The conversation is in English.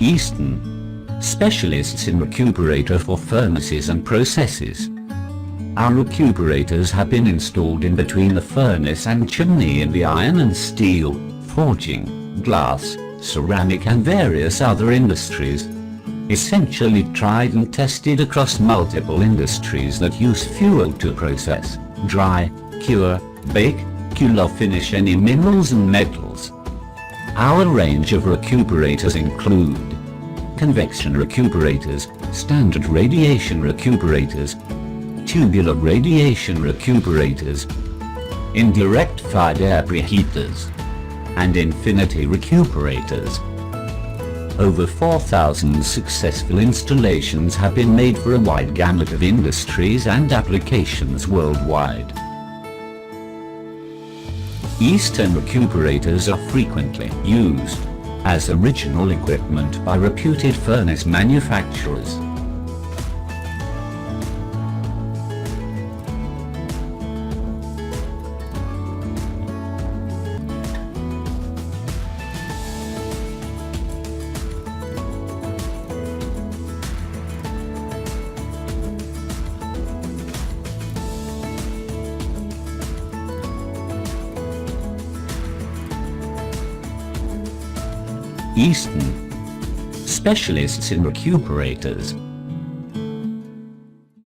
Easton, specialists in Recuperator for furnaces and processes. Our Recuperators have been installed in between the furnace and chimney in the iron and steel, forging, glass, ceramic and various other industries. Essentially tried and tested across multiple industries that use fuel to process, dry, cure, bake, cool or finish any minerals and metals. Our range of Recuperators include convection Recuperators, standard radiation Recuperators, tubular radiation Recuperators, indirect fired air preheaters, and infinity Recuperators. Over 4,000 successful installations have been made for a wide gamut of industries and applications worldwide. Eastern Recuperators are frequently used as original equipment by reputed furnace manufacturers. Easton, specialists in Recuperators.